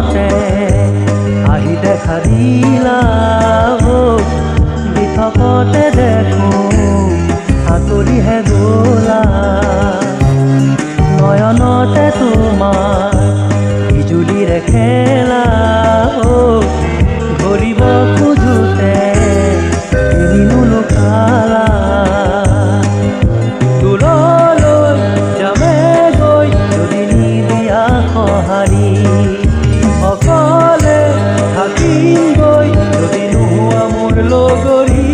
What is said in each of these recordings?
সপোনতে আহি দেখা দিলা বিথপতে দেখো আঁতৰিহে গলা নয়নতে তোমাৰ বিজুলীৰে খেলা ধৰিব খোজোতে এদিনো লুকালা দূৰলৈ যামে গৈ যদি নিদিয়া সঁহাৰি অকলে থাকিম গৈ যদি নোহোৱা মোৰ লগৰী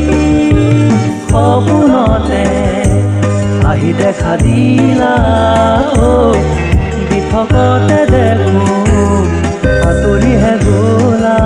সপোনতে আহি দেখা দিলা বিথপতে দেখো আঁতৰিহে গলা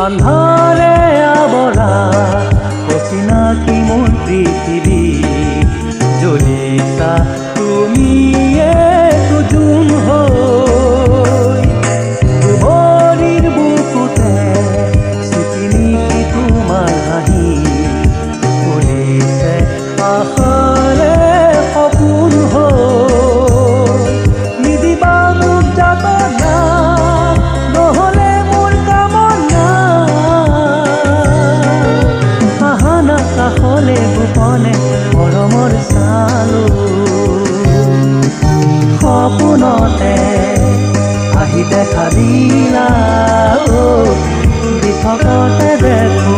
আন্ধাৰে আৱৰা অচিনাকি মোৰ পৃথিৱী জ্বলিছা তুমিয়ে জোন হৈ দুবৰিৰ বুকুতে স্মৃতি নেকি তোমাৰ হাঁহি ফুলিছে আশাৰে সপোন হৈ নিদিবা মোক যাতনা নহ'লে কাষলে গোপনে মৰমৰ চালো সপোনতে আহি দেখা দিলা বিথপতে দেখো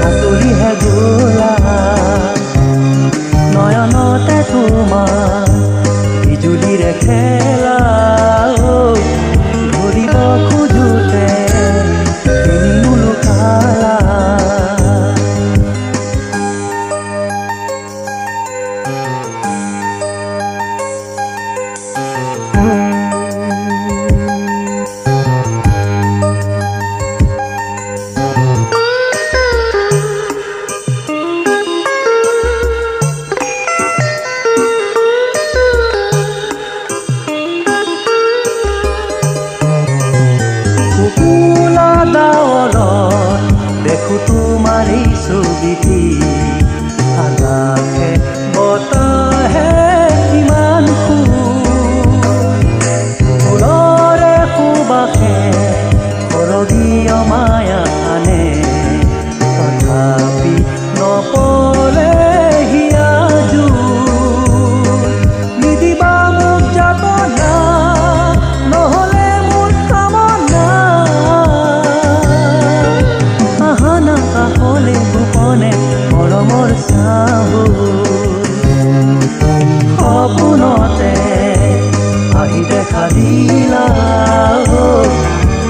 আঁতৰিহে গলা নয়নতে তোমাৰ বিজুলীৰে খেলা ধৰিব খোজোতে এদিনো লুকালা দেখো তোমাৰ এই ছবিটি আকাশে বতাহে কিমান ফুলৰে সুবাসে সৰগীয় মায়া আনে তথাপি নপৰে হিয়া নিদিবা মোক যাতনা নহ'লে কাষলে গোপনে মৰমৰ চাহু সপোনতে আহি দেখা দিলা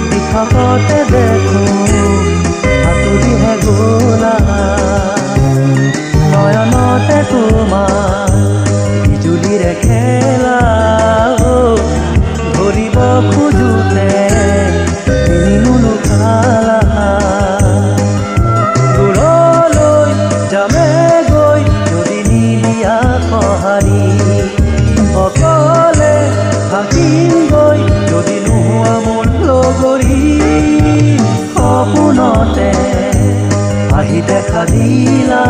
বিথপতে দেখো আঁতৰিহে গলা নয়নতে তোমাৰ বিজুলীৰে খেলা ধৰিব খোজোতে এদিনো লুকালা অকলে থাকিম গৈ যদি নোহোৱা মোৰ লগৰী সপোনতে আহি দেখা দিলা